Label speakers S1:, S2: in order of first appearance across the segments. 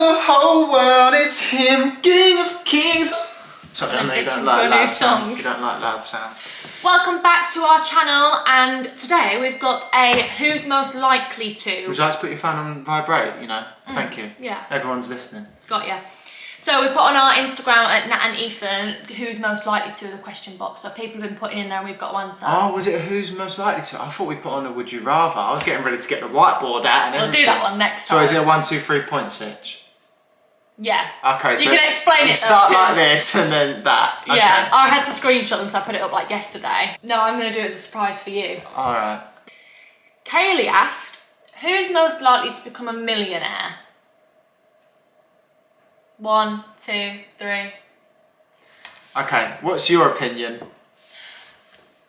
S1: The whole world is him, king of kings. Sorry, I know you don't like loud sounds. You don't like loud sounds.
S2: Welcome back to our channel, and today we've got a Who's Most Likely To.
S1: Would you like to put your phone on vibrate, you know? Thank you.
S2: Yeah.
S1: Everyone's listening.
S2: Got ya. So we put on our Instagram at Nat&Ethan, Who's Most Likely To, the question box. So people have been putting in there and we've got one. So.
S1: Oh, was it a Who's Most Likely To? I thought we put on a Would You Rather. I was getting ready to get the whiteboard out and everything.
S2: We'll do that one next time.
S1: So is it a 1, 2, 3 points each?
S2: Yeah.
S1: Okay, so
S2: you can explain it.
S1: Start like this and then that. Okay.
S2: Yeah, I had to screenshot them, so I put it up like yesterday. No, I'm going to do it as a surprise for you.
S1: All right.
S2: Kaylee asked, who's most likely to become a millionaire? 1, 2, 3.
S1: Okay, what's your opinion?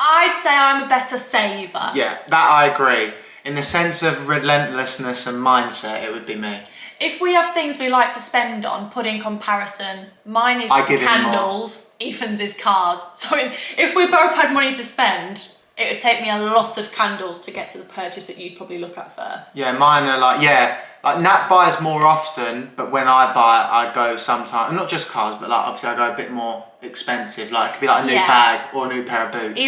S2: I'd say I'm a better saver.
S1: Yeah, that I agree. In the sense of relentlessness and mindset, it would be me.
S2: If we have things we like to spend on, put in comparison, mine is candles, Ethan's is cars. So if we both had money to spend, it would take me a lot of candles to get to the purchase that you'd probably look at first.
S1: Yeah, mine are like Nat buys more often, but when I buy it, I go sometimes, not just cars, but like obviously I go a bit more expensive. Like it could be like a new bag or a new pair of boots.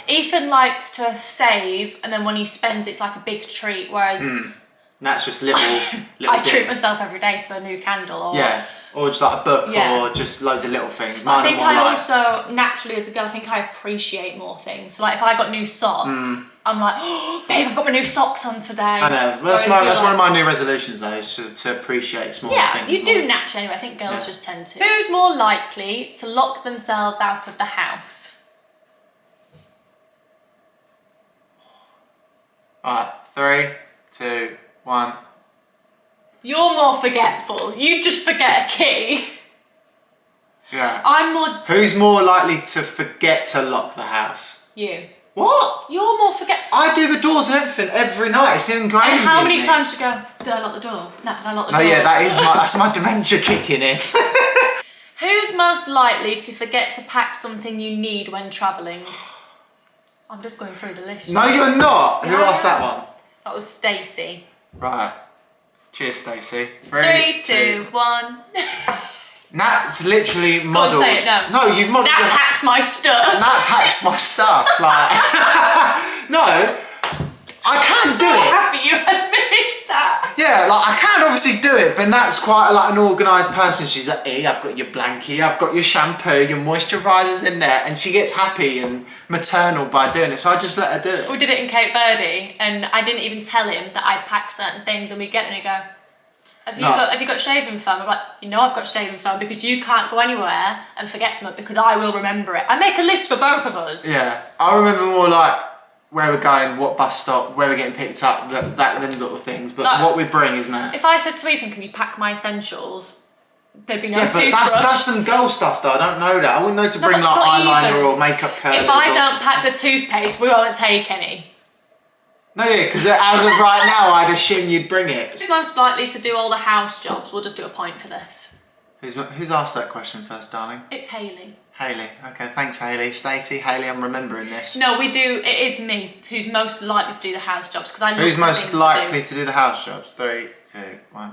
S2: Ethan likes to save, and then when he spends, it's like a big treat, whereas...
S1: That's just little
S2: I treat myself every day to a new candle
S1: or just like a book or just loads of little things. Mine
S2: I think I also, naturally as a girl, I think I appreciate more things. So like if I got new socks, I'm like, oh babe, I've got my new socks on today. I
S1: know, well, that's one of my new resolutions though, is to appreciate small things.
S2: Yeah, you do naturally anyway, I think girls just tend to. Who's more likely to lock themselves out of the house?
S1: Alright, 3, 2, 1.
S2: You're more forgetful. You just forget a key.
S1: Yeah.
S2: I'm more...
S1: Who's more likely to forget to lock the house?
S2: You.
S1: What?
S2: You're more forgetful.
S1: I do the doors and everything every night. It's ingrained
S2: And how many
S1: in me.
S2: times do you go, did I lock the door? No, did I lock the door?
S1: No, yeah, that's my dementia kicking in.
S2: Who's most likely to forget to pack something you need when travelling? I'm just going through the list.
S1: No, you're not. Who asked that one?
S2: That was Stacey.
S1: Right. Cheers, Stacey.
S2: 3, 2, 1.
S1: Nat's literally modelled.
S2: Go on, say it,
S1: no, you've modelled.
S2: Nat packs my stuff.
S1: Nat packs my stuff. Like, no, I can do it.
S2: I'm happy you admit that.
S1: Yeah, like I can obviously do it, but Nat's quite like an organised person. She's like, hey, I've got your blankie, I've got your shampoo, your moisturisers in there, and she gets happy and maternal by doing it. So I just let her do it.
S2: We did it in Cape Verde, and I didn't even tell him that I'd packed certain things, and we get there and he go, have you got shaving foam? I'm like, you know I've got shaving foam because you can't go anywhere and forget something because I will remember it. I make a list for both of us.
S1: Yeah, I remember more like where we're going, what bus stop, where we're getting picked up, them little things. But like, what we bring is that.
S2: If I said to Ethan, can you pack my essentials? There'd be no toothbrush.
S1: Yeah, but that's some girl stuff though. I don't know that. I wouldn't know to bring like eyeliner or makeup curlers.
S2: If I don't pack the toothpaste, we won't take any.
S1: No, yeah, because as of right now, I'd assume you'd bring it.
S2: Who's most likely to do all the house jobs? We'll just do a point for this.
S1: Who's asked that question first, darling?
S2: It's Hayley.
S1: Hayley. Okay, thanks, Hayley. Stacey, Hayley, I'm remembering this.
S2: No, we do. It is me who's most likely to do the house jobs because I love
S1: Who's most likely to do the house jobs? 3, 2, 1.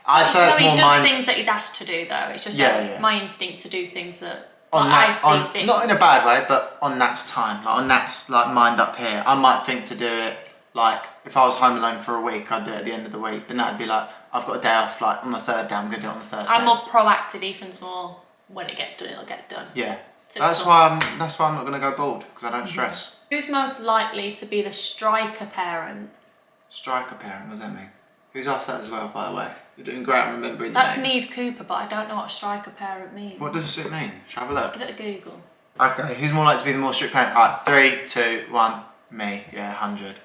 S1: I'd say it's more mine.
S2: He does things that he's asked to do though. It's just my instinct to do things that I see things.
S1: Not in a bad way, but on Nat's time. Like on Nat's like mind up here. I might think to do it like if I was home alone for a week, I'd do it at the end of the week. But Nat'd be like, I've got a day off. Like on the 3rd day, I'm gonna do it on the 3rd day.
S2: I'm more proactive. Ethan's more when it gets done, it'll get done.
S1: Yeah. That's why I'm not gonna go bald because I don't stress.
S2: Who's most likely to be the striker parent?
S1: Striker parent. What does that mean? Who's asked that as well, by the way? You're doing great at remembering the names.
S2: That's Neve Cooper, but I don't know what a striker parent means.
S1: What does it mean? Shall I have a look?
S2: Give it a Google.
S1: Okay, who's more likely to be the more strict parent? Alright, 3, 2, 1. Me. Yeah, 100.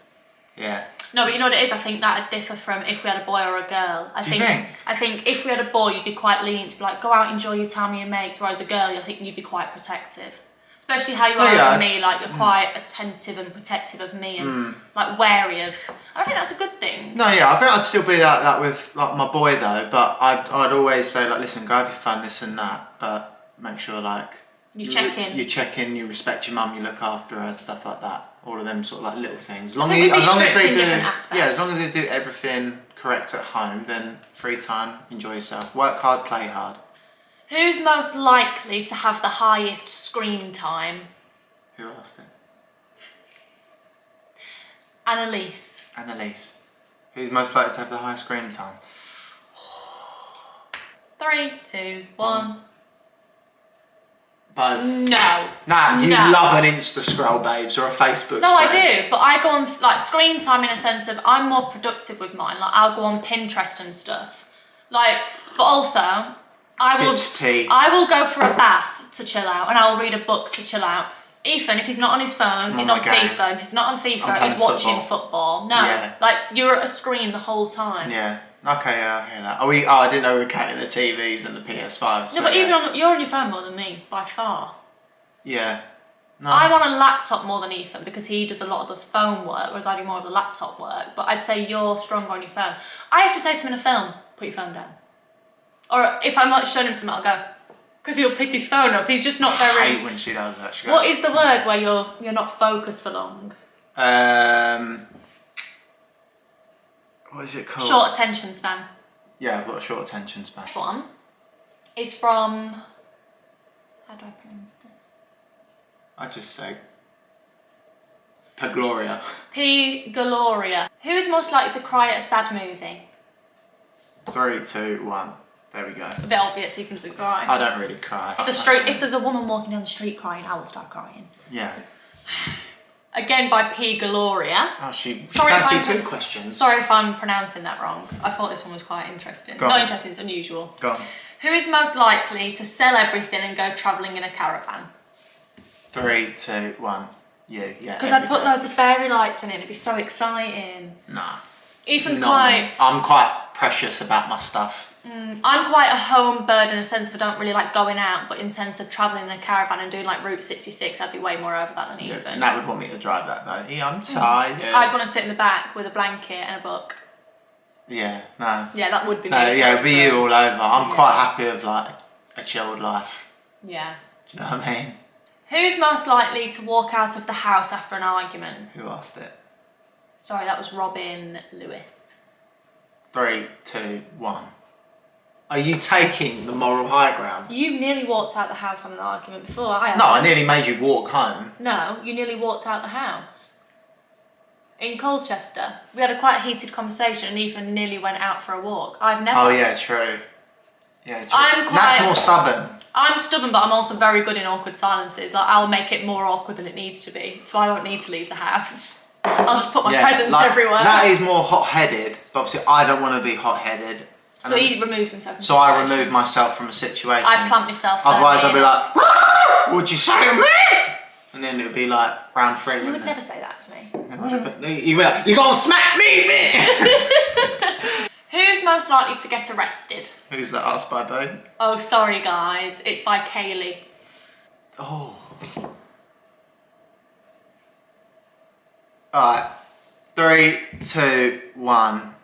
S1: Yeah.
S2: No, but you know what it is? I think that'd differ from if we had a boy or a girl.
S1: Do you think?
S2: I think if we had a boy, you'd be quite lenient to be like, go out, enjoy your time with your mates. Whereas a girl, I think you'd be quite protective. Especially how you are with me, like you're quite attentive and protective of me and like wary of. I think that's a good thing.
S1: No, yeah, I think I'd still be that with like my boy though, but I'd always say like, listen, go have your fun, this and that, but make sure like
S2: you check in,
S1: you respect your mum, you look after her, stuff like that. All of them sort of like little things. As long as they do everything correct at home, then free time, enjoy yourself. Work hard, play hard.
S2: Who's most likely to have the highest screen time?
S1: Who asked it?
S2: Annalise.
S1: Annalise. Who's most likely to have the highest screen time?
S2: 3, 2, 1.
S1: Both.
S2: No.
S1: Nah, you
S2: No.
S1: love an Insta scroll, babes, or a Facebook
S2: No, I
S1: scroll.
S2: do, but I go on like screen time in a sense of I'm more productive with mine. Like I'll go on Pinterest and stuff. Like, but also I will go for a bath to chill out, and I'll read a book to chill out. Ethan, if he's not on his phone, he's on FIFA. If he's not on FIFA, he's watching football. No, like you're at a screen the whole time.
S1: Yeah. Okay, yeah, I hear that. I didn't know we were counting the TVs and the PS5s.
S2: No, but even you're on your phone more than me, by far.
S1: Yeah. No.
S2: I'm on a laptop more than Ethan because he does a lot of the phone work, whereas I do more of the laptop work. But I'd say you're stronger on your phone. I have to say to him in a film, put your phone down. Or if I'm like showing him something, I'll go, because he'll pick his phone up. He's just not very...
S1: I hate when she does that. She goes,
S2: what is the word where you're not focused for long?
S1: What is it called?
S2: Short attention span.
S1: Yeah, I've got a short attention span.
S2: This one is from... How do I pronounce it?
S1: I'd just say Pagloria.
S2: P. Galoria. Who's most likely to cry at a sad movie?
S1: 3, 2, 1. There we go.
S2: A bit obvious, Ethan doesn't cry.
S1: I don't really cry.
S2: If there's a woman walking down the street crying, I will start crying.
S1: Yeah.
S2: Again by P. Galoria.
S1: Oh, she
S2: Sorry
S1: fancy 2 questions.
S2: Sorry if I'm pronouncing that wrong. I thought this one was quite interesting.
S1: Go on.
S2: Not interesting, it's unusual.
S1: Go on.
S2: Who is most likely to sell everything and go travelling in a caravan?
S1: 3, 2, 1. You, yeah.
S2: Because I'd put loads of fairy lights in it, it'd be so exciting.
S1: Nah.
S2: Ethan's
S1: Not me. I'm quite precious about my stuff.
S2: I'm quite a home bird in the sense of I don't really like going out, but in sense of travelling in a caravan and doing like Route 66, I'd be way more over that than Ethan.
S1: And Nat would want me to drive that though. Yeah, I'm tired.
S2: I'd want to sit in the back with a blanket and a book.
S1: Yeah, no.
S2: Yeah, that would be me.
S1: No, yeah, it'd be you all over. I'm quite happy with like a chilled life.
S2: Yeah.
S1: Do you know what I mean?
S2: Who's most likely to walk out of the house after an argument?
S1: Who asked it?
S2: Sorry, that was Robin Lewis.
S1: 3, 2, 1. Are you taking the moral high ground?
S2: You nearly walked out the house on an argument before.
S1: No, I nearly made you walk home.
S2: No, you nearly walked out the house. In Colchester. We had a quite heated conversation and Ethan nearly went out for a walk. I've never...
S1: Oh yeah, true. Yeah, true. Nat's more stubborn.
S2: I'm stubborn, but I'm also very good in awkward silences. Like, I'll make it more awkward than it needs to be, so I don't need to leave the house. I'll just put my presents everywhere.
S1: Nat is more hot-headed, but obviously I don't want to be hot-headed.
S2: So he removes himself from
S1: So I remove myself from a situation.
S2: I plant myself
S1: Otherwise I'll be like, what'd you say to me? And then it would be like round 3.
S2: You would never say that to me.
S1: You're gonna smack me, bitch!
S2: Who's most likely to get arrested?
S1: Who's that asked by Bo?
S2: Oh, sorry guys, it's by Kaylee.
S1: Oh. Alright. 3, 2, 1.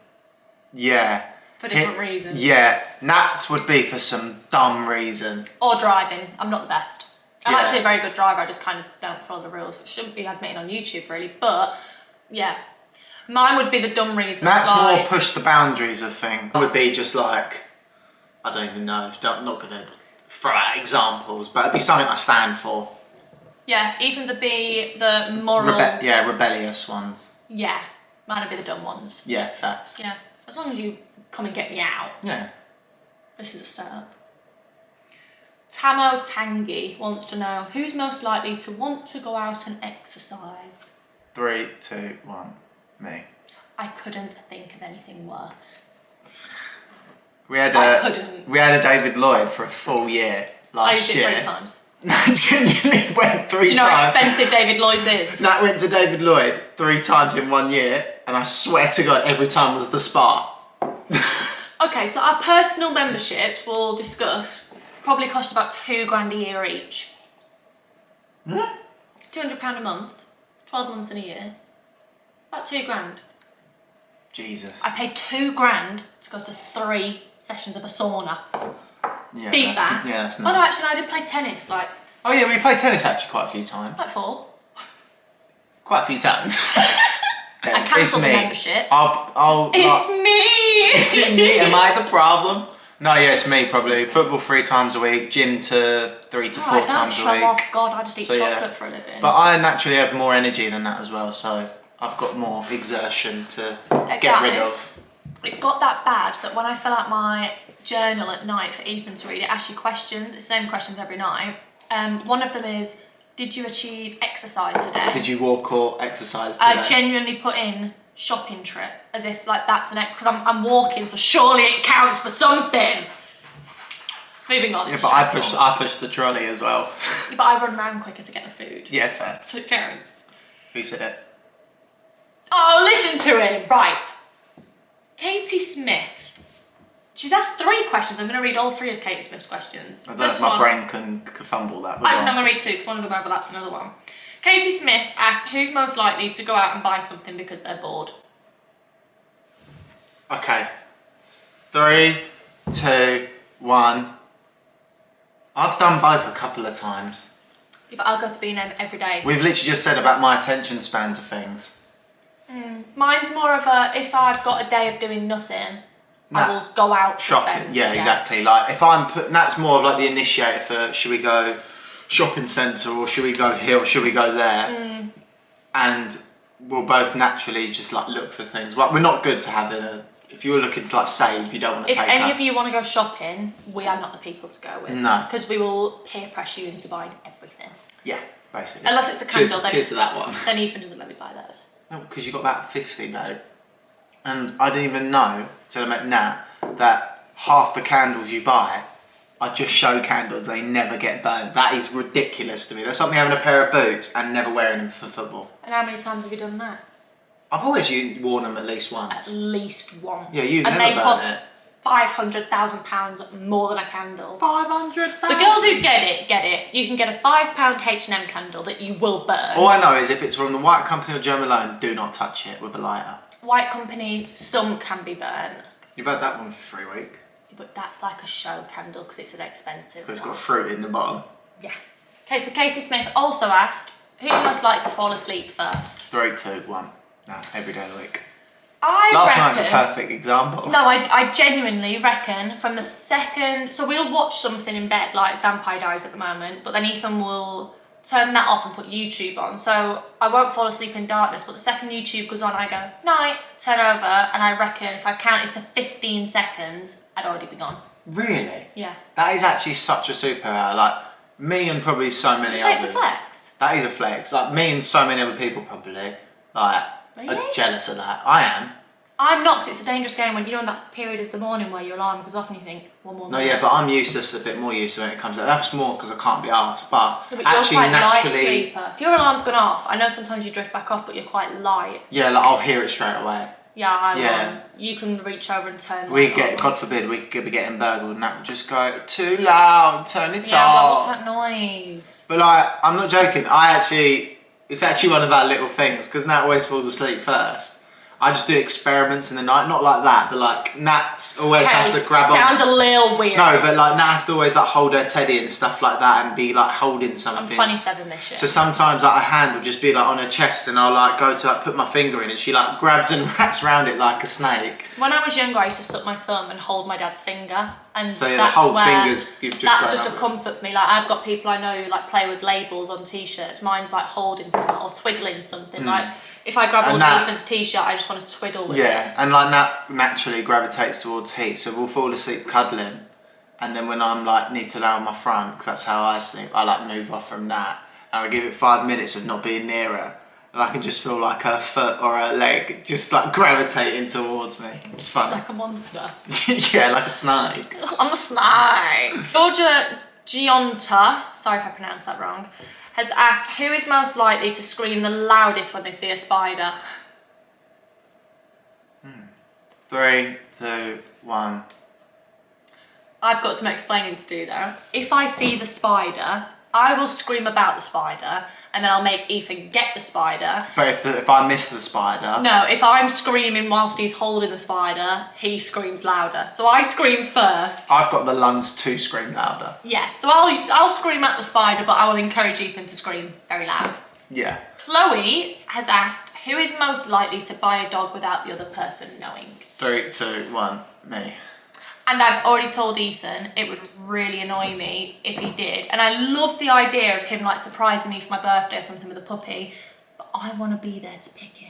S1: Yeah.
S2: For different reasons.
S1: Yeah. Nat's would be for some dumb reason.
S2: Or driving. I'm not the best. I'm actually a very good driver, I just kind of don't follow the rules, which shouldn't be admitted on YouTube really, but yeah. Mine would be the dumb reasons.
S1: Nat's more push the boundaries of things. It would be just like, I don't even know, I'm not going to throw out examples, but it'd be something I stand for.
S2: Yeah, Ethan's would be the moral...
S1: rebellious ones.
S2: Yeah, mine would be the dumb ones.
S1: Yeah, facts.
S2: Yeah, as long as you come and get me out.
S1: Yeah.
S2: This is a setup. Tamo Tangi wants to know, who's most likely to want to go out and exercise?
S1: 3, 2, 1. Me.
S2: I couldn't think of anything worse.
S1: We had a David Lloyd for a full year last year.
S2: I used it 3 times.
S1: Nat genuinely went 3 times.
S2: Do you know how expensive David Lloyd's is?
S1: Nat went to David Lloyd 3 times in 1 year, and I swear to God, every time was the spa.
S2: Okay, so our personal memberships, we'll discuss, probably cost about £2 a year each. £200 a month, 12 months in a year. About £2
S1: Jesus.
S2: I paid £2 to go to 3 sessions of a sauna.
S1: Yeah,
S2: Beat that.
S1: Yeah, that's nice.
S2: Oh no, actually I did play tennis, like...
S1: Oh yeah, we played tennis actually quite a few times.
S2: Like 4.
S1: Quite a few times.
S2: I cancelled the membership.
S1: It's
S2: me!
S1: Is it me? Am I the problem? No, yeah, it's me probably. Football 3 times a week, gym 3 to 4 times a week.
S2: Off. God, I just eat chocolate for a living.
S1: But I naturally have more energy than that as well, so I've got more exertion to get rid of.
S2: It's got that bad that when I fill out my journal at night for Ethan to read, it asks you questions. It's the same questions every night. One of them is, did you achieve exercise today?
S1: Did you walk or exercise today?
S2: I genuinely put in shopping trip, as if like that's an because I'm walking, so surely it counts for something. Moving on.
S1: Yeah, but I push the trolley as well.
S2: Yeah, but I run around quicker to get the food.
S1: Yeah, fair.
S2: So it counts.
S1: Who said it?
S2: Oh, listen to him. Right. Katie Smith. She's asked 3 questions. I'm going to read all 3 of Katie Smith's questions.
S1: I don't know if my brain can fumble that.
S2: Actually, I'm going to read 2 because one of them overlaps another one. Katie Smith asks, who's most likely to go out and buy something because they're bored?
S1: Okay. 3, 2, 1. I've done both a couple of times.
S2: Yeah, but I'll go to B&M every day.
S1: We've literally just said about my attention span to things.
S2: Mine's more of a, if I've got a day of doing nothing, I will go out
S1: shopping.
S2: To spend.
S1: Yeah, exactly. Like if that's more of like the initiator for should we go shopping centre or should we go here or should we go there? And we'll both naturally just like look for things. Well, we're not good to have if you're looking to like save, you don't want to take us.
S2: If any of you want to go shopping, we are not the people to go with.
S1: No.
S2: Because we will peer pressure you into buying everything.
S1: Yeah, basically.
S2: Unless it's a candle.
S1: Cheers to that one.
S2: Then Ethan doesn't let me buy those.
S1: No, because you got about 50 though. And I didn't even know till I met Nat that half the candles you buy are just show candles. They never get burnt. That is ridiculous to me. That's something having a pair of boots and never wearing them for football.
S2: And how many times have you done that?
S1: I've always worn them at least once.
S2: At least once.
S1: Yeah, you've never
S2: burnt it.
S1: And they
S2: cost £500,000 more than a candle.
S1: 500,000.
S2: The girls who get it. You can get a £5 H&M candle that you will burn.
S1: All I know is if it's from the White Company or Joe Malone, do not touch it with a lighter.
S2: White Company, some can be burnt.
S1: You've had that one for 3 weeks.
S2: But that's like a show candle because it's an expensive
S1: Because it's got fruit in the bottom.
S2: Yeah. Okay, so Katie Smith also asked, who's most likely to fall asleep first?
S1: 3, 2, 1. No, every day of the week.
S2: Last
S1: night's a perfect example.
S2: No, I genuinely reckon from the second... So we'll watch something in bed, like Vampire Diaries at the moment, but then Ethan will turn that off and put YouTube on. So I won't fall asleep in darkness, but the second YouTube goes on, I go, night, turn over, and I reckon if I counted to 15 seconds, I'd already be gone.
S1: Really?
S2: Yeah.
S1: That is actually such a superpower. Like, me and probably so many others.
S2: It's a flex.
S1: That is a flex. Like, me and so many other people probably, like,
S2: really?
S1: are jealous of that. I am.
S2: I'm not, because it's a dangerous game when you're in that period of the morning where your alarm goes off and you think, one more minute.
S1: No, yeah, but I'm useless, a bit more used to when it comes to that. That's more because I can't be asked, but,
S2: yeah, but
S1: actually
S2: you're quite
S1: naturally...
S2: light sleeper. If your alarm's gone off, I know sometimes you drift back off, but you're quite light.
S1: Yeah, like, I'll hear it straight away.
S2: Yeah, you can reach over and turn it
S1: God forbid, we could be getting burgled and that would just go, too loud, turn it off.
S2: Yeah, well, what's that noise?
S1: But like, I'm not joking, it's actually one of our little things, because Nat always falls asleep first. I just do experiments in the night, not like that, but like Nat always has to grab on.
S2: Sounds a little weird.
S1: No, but like Nat has to always like hold her teddy and stuff like that and be like holding something.
S2: I'm 27 this year.
S1: So sometimes like her hand will just be like on her chest and I'll like go to like put my finger in and she like grabs and wraps around it like a snake.
S2: When I was younger, I used to suck my thumb and hold my dad's finger. And
S1: so yeah, the whole fingers you've just
S2: that's just a comfort for me. Like I've got people I know who like play with labels on t-shirts. Mine's like holding something or twiddling something. Like if I grab Ethan's t-shirt, I just want to twiddle with it.
S1: Yeah, and like Nat naturally gravitates towards heat, so we'll fall asleep cuddling, and then when I'm like need to lay on my front, because that's how I sleep, I like move off from Nat, and I give it 5 minutes of not being near her, and I can just feel like her foot or her leg just like gravitating towards me. It's fun.
S2: Like a monster.
S1: Yeah, like a snake.
S2: I'm a snake. Georgia Gionta, sorry if I pronounced that wrong, has asked who is most likely to scream the loudest when they see a spider.
S1: 3, 2, 1.
S2: I've got some explaining to do though. If I see the spider, I will scream about the spider and then I'll make Ethan get the spider.
S1: But if I miss the spider...
S2: No, if I'm screaming whilst he's holding the spider, he screams louder. So I scream first.
S1: I've got the lungs to scream louder.
S2: Yeah, so I'll scream at the spider, but I will encourage Ethan to scream very loud.
S1: Yeah.
S2: Chloe has asked, who is most likely to buy a dog without the other person knowing?
S1: 3, 2, 1, me.
S2: And I've already told Ethan it would really annoy me if he did. And I love the idea of him like surprising me for my birthday or something with a puppy, but I want to be there to pick it.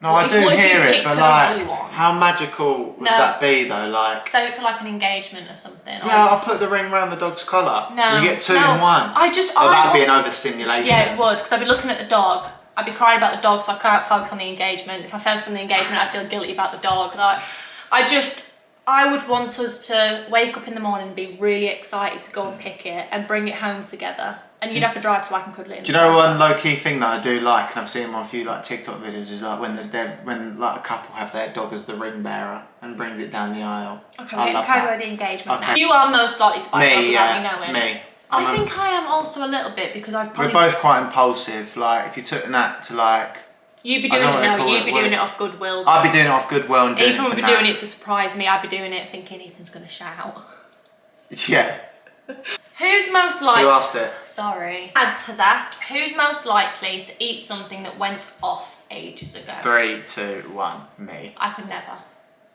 S1: No, I do hear it, but like, how magical would that be though? Like,
S2: save it for like an engagement or something.
S1: Yeah, I'll put the ring around the dog's collar.
S2: No,
S1: you get 2 in 1. That'd be an overstimulation.
S2: Yeah, it would, because I'd be looking at the dog. I'd be crying about the dog, so I can't focus on the engagement. If I focus on the engagement, I'd feel guilty about the dog. Like, I would want us to wake up in the morning and be really excited to go and pick it and bring it home together. And you'd have to drive so I can cuddle it in.
S1: Do you know one low-key thing that I do like, and I've seen on a few like TikTok videos, is like when like a couple have their dog as the ring bearer and brings it down the aisle.
S2: Okay, we're getting carried away with the engagement now. You are most likely to buy a dog without me knowing.
S1: Me.
S2: I think I am also a little bit, because I'd probably...
S1: We're both quite impulsive. Like, if you took Nat to like...
S2: You'd be doing it off goodwill.
S1: I'd be doing it off goodwill and doing
S2: Ethan would be doing it to surprise me. I'd be doing it thinking Ethan's going to shout.
S1: Yeah.
S2: Who's most likely...
S1: Who asked it?
S2: Sorry. Ads has asked, who's most likely to eat something that went off ages ago?
S1: 3, 2, 1, me.
S2: I could never.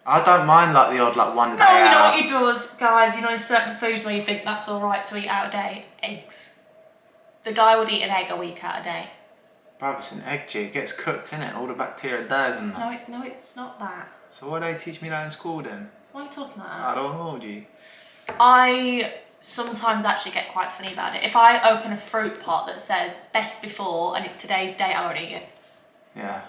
S1: I don't mind like the odd like one day
S2: No, you know
S1: out.
S2: what he does, guys? You know, there's certain foods where you think that's alright to eat out a day. Eggs. The guy would eat an egg a week out a day.
S1: Bruv, it's an egg, G. It gets cooked, innit? All the bacteria dies and that.
S2: No, it's not that.
S1: So why do they teach me that in school then?
S2: What are you talking about?
S1: I don't know, G.
S2: I sometimes actually get quite funny about it. If I open a fruit pot that says best before and it's today's date, I won't eat it.
S1: Yeah.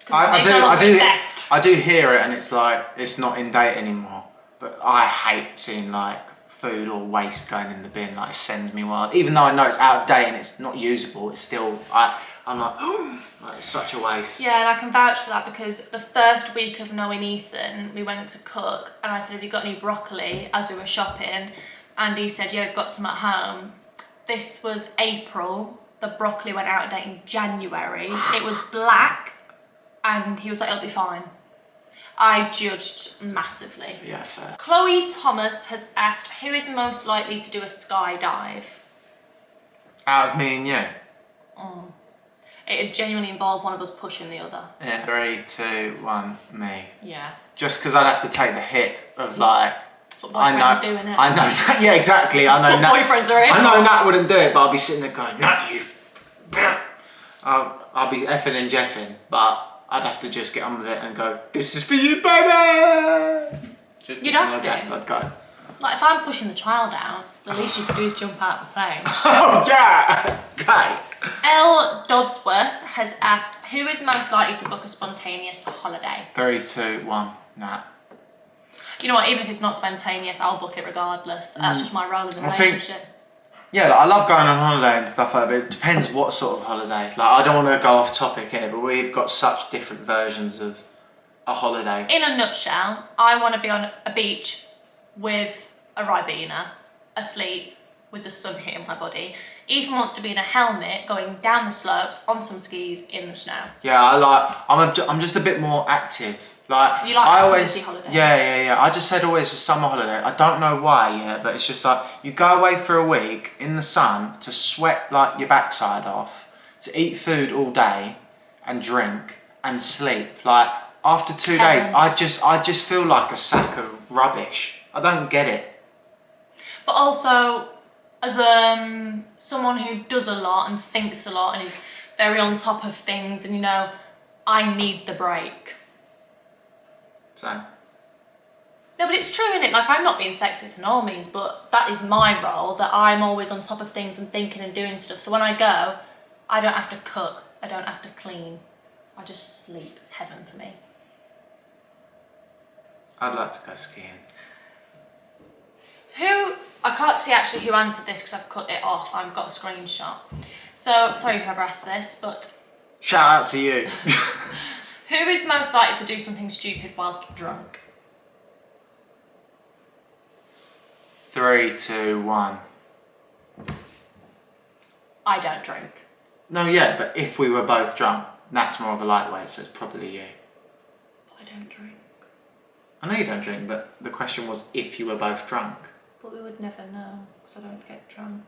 S2: I
S1: do hear it, and it's like it's not in date anymore. But I hate seeing like food or waste going in the bin. Like, it sends me wild. Even though I know it's out of date and it's not usable, it's still I'm like, oh, like, it's such a waste.
S2: Yeah, and I can vouch for that, because the first week of knowing Ethan, we went to cook, and I said, have you got any broccoli, as we were shopping? And he said, yeah, we've got some at home. This was April. The broccoli went out of date in January. It was black, and he was like, it'll be fine. I judged massively.
S1: Yeah, fair.
S2: Chloe Thomas has asked, who is most likely to do a skydive?
S1: Out of me and you?
S2: It would genuinely involve one of us pushing the other.
S1: Yeah. 3, 2, 1, me.
S2: Yeah.
S1: Just because I'd have to take the hit of like...
S2: That's what boyfriends do, innit?
S1: I know, yeah, exactly. I know
S2: Nat. Boyfriends are in.
S1: I know Nat wouldn't do it, but I'll be sitting there going, Nat, you... I'll be effing and jeffing, but I'd have to just get on with it and go, this is for you, baby!
S2: You'd have to.
S1: I'd go.
S2: Like, if I'm pushing the child out, the least you could do is jump out of the plane.
S1: Oh, yeah! Okay.
S2: L. Dodsworth has asked, who is most likely to book a spontaneous holiday?
S1: 3, 2, 1, Nat.
S2: You know what, even if it's not spontaneous, I'll book it regardless. That's just my role in the relationship.
S1: Yeah, like, I love going on holiday and stuff like that, but it depends what sort of holiday. Like, I don't want to go off topic here, but we've got such different versions of a holiday.
S2: In a nutshell, I want to be on a beach with a Ribena, asleep, with the sun hitting my body. Ethan wants to be in a helmet, going down the slopes, on some skis, in the snow.
S1: Yeah, I'm just a bit more active. Like,
S2: you like activity holidays?
S1: Yeah. I just said always a summer holiday. I don't know why, but it's just like, you go away for a week in the sun to sweat like your backside off, to eat food all day and drink and sleep. Like, after 2 days, I just feel like a sack of rubbish. I don't get it.
S2: But also, as someone who does a lot and thinks a lot and is very on top of things, and you know, I need the break.
S1: So?
S2: No, but it's true, isn't it? Like, I'm not being sexist in all means, but that is my role, that I'm always on top of things and thinking and doing stuff. So when I go, I don't have to cook, I don't have to clean. I just sleep. It's heaven for me.
S1: I'd like to go skiing.
S2: I can't see actually who answered this because I've cut it off. I've got a screenshot. So, sorry whoever asked this, but...
S1: Shout out to you.
S2: Who is most likely to do something stupid whilst drunk?
S1: 3, 2, 1.
S2: I don't drink.
S1: No, yeah, but if we were both drunk, Nat's more of a lightweight, so it's probably you.
S2: But I don't drink.
S1: I know you don't drink, but the question was if you were both drunk.
S2: But we would never know, because I don't get drunk.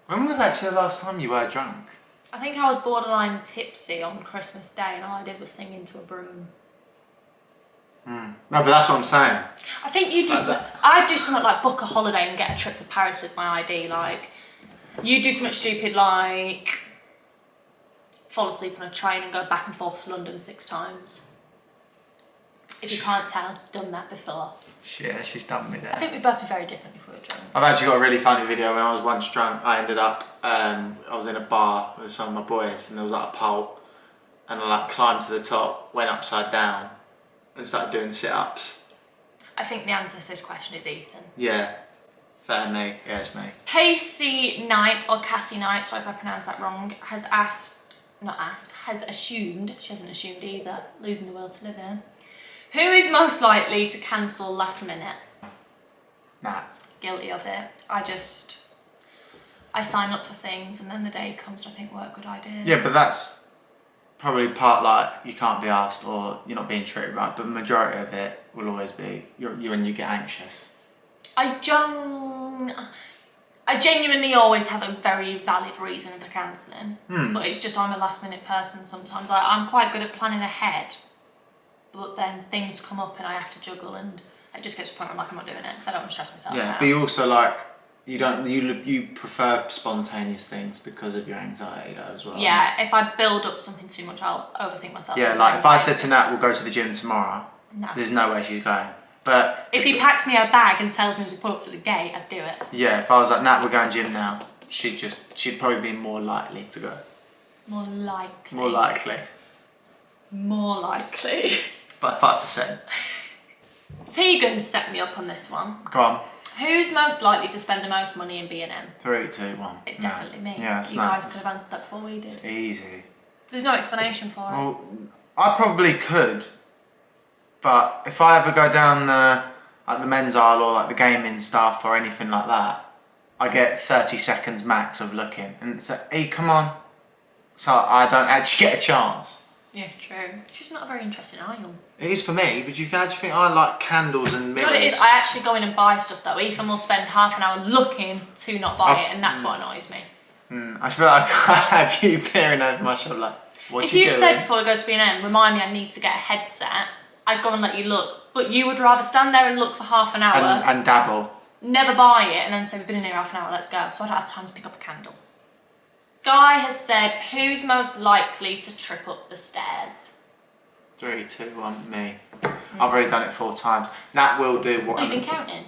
S1: When was actually the last time you were drunk?
S2: I think I was borderline tipsy on Christmas Day and all I did was sing into a broom.
S1: No, but that's what I'm saying.
S2: I think you just, I'd do something like book a holiday and get a trip to Paris with my ID. Like, you do something stupid like fall asleep on a train and go back and forth to London 6 times. If you can't tell, done that before.
S1: Yeah, she's done me there.
S2: I think we'd both be very different if we were drunk.
S1: I've actually got a really funny video. When I was once drunk, I ended up, I was in a bar with some of my boys and there was like a pole and I like climbed to the top, went upside down and started doing sit-ups.
S2: I think the answer to this question is Ethan.
S1: Yeah, fair me. Yeah, it's me.
S2: Casey Knight, or Cassie Knight, sorry if I pronounced that wrong, has assumed, she hasn't assumed either, losing the world to live in. Who is most likely to cancel last minute?
S1: Nah.
S2: Guilty of it. I sign up for things and then the day comes and I think, what a good idea.
S1: Yeah, but that's probably part like you can't be asked or you're not being treated right, but the majority of it will always be you when you get anxious.
S2: I genuinely always have a very valid reason for cancelling, but it's just I'm a last minute person sometimes. I'm quite good at planning ahead, but then things come up and I have to juggle and it just gets to the point where I'm not doing it because I don't want to stress myself out.
S1: But you also like, you prefer spontaneous things because of your anxiety though as well.
S2: Yeah, if I build up something too much, I'll overthink myself.
S1: Yeah, like if I said to Nat, we'll go to the gym tomorrow, there's no way she's going. But
S2: if he packs me a bag and tells me to pull up to the gate, I'd do it. Yeah,
S1: if I was like, Nat, we're going gym now, she'd probably be more likely to go.
S2: More likely.
S1: More likely.
S2: More likely.
S1: By 5%.
S2: Tegan set me up on this one.
S1: Go on.
S2: Who's most likely to spend the most money in B&M?
S1: 3, 2, 1.
S2: It's definitely me.
S1: Yeah, it's
S2: you guys could have answered that before we did.
S1: It's easy.
S2: There's no explanation for it.
S1: Well, I probably could, but if I ever go down the men's aisle or like the gaming stuff or anything like that, I get 30 seconds max of looking, and it's like, hey, come on. So I don't actually get a chance.
S2: Yeah, true. It's just not a very interesting aisle.
S1: It is for me, but how do you think I like candles and mirrors?
S2: You know what it is? I actually go in and buy stuff though. Ethan will spend half an hour looking to not buy it, and that's what annoys me.
S1: I feel like I have you peering over my shoulder like, what
S2: if
S1: you
S2: you
S1: doing?
S2: said before we go to B&M, remind me I need to get a headset, I'd go and let you look. But you would rather stand there and look for half an hour.
S1: And dabble.
S2: Never buy it and then say, we've been in here half an hour, let's go. So I don't have time to pick up a candle. Guy has said, who's most likely to trip up the stairs?
S1: 3, 2, 1, me. I've already done it 4 times. Nat will do what...
S2: You've been counting?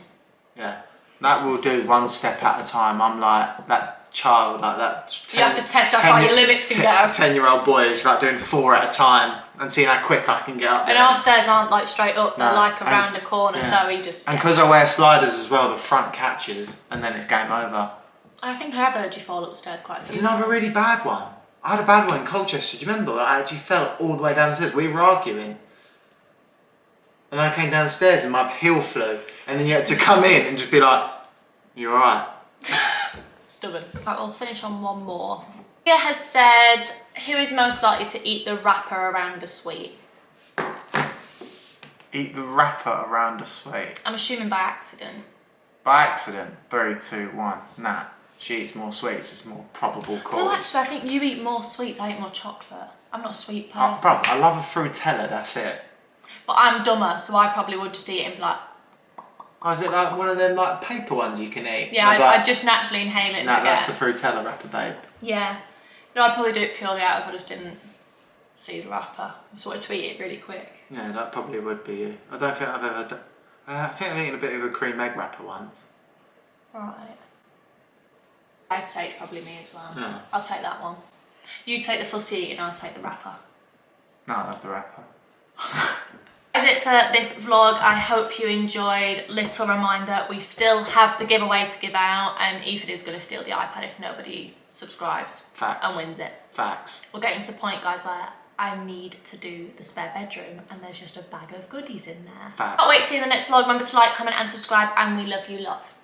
S1: Yeah. Nat will do 1 step at a time. I'm like that child, like that...
S2: You have to test how far your limits can go.
S1: 10-year-old boy who's like doing 4 at a time and seeing how quick I can get up there.
S2: And our stairs aren't like straight up, they're like around a corner, so he just...
S1: And because I wear sliders as well, the front catches and then it's game over.
S2: I think I have heard you fall upstairs quite a few times.
S1: Didn't I have a really bad one? I had a bad one in Colchester, do you remember? I actually fell all the way down the stairs. We were arguing. And I came down the stairs and my heel flew. And then you had to come in and just be like, you alright?
S2: Stubborn. Right, we'll finish on one more. Tia has said, who is most likely to eat the wrapper around a sweet?
S1: Eat the wrapper around a sweet?
S2: I'm assuming by accident.
S1: By accident? 3, 2, 1. Nah. She eats more sweets, it's more probable cause.
S2: Well, actually, I think you eat more sweets, I eat more chocolate. I'm not a sweet person.
S1: Bro, I love a Fruitella, that's it.
S2: But I'm dumber, so I probably would just eat it and be like...
S1: Oh, is it like one of them like paper ones you can eat?
S2: Yeah, I just naturally inhale it and forget.
S1: That's the Fruitella wrapper, babe.
S2: Yeah. No, I'd probably do it purely out if I just didn't see the wrapper. I just wanted to eat it really quick.
S1: Yeah, that probably would be you. I don't think I've ever done... I think I've eaten a bit of a cream egg wrapper once.
S2: Right. I'd say it's probably me as well.
S1: Yeah.
S2: I'll take that one. You take the fussy eating, I'll take the wrapper.
S1: No, I love the wrapper.
S2: That's it for this vlog. I hope you enjoyed. Little reminder, we still have the giveaway to give out and Ethan is going to steal the iPad if nobody subscribes.
S1: Facts.
S2: And wins it.
S1: Facts.
S2: We're getting to the point, guys, where I need to do the spare bedroom and there's just a bag of goodies in there.
S1: Facts.
S2: Can't wait to see you in the next vlog. Remember to like, comment and subscribe and we love you lots.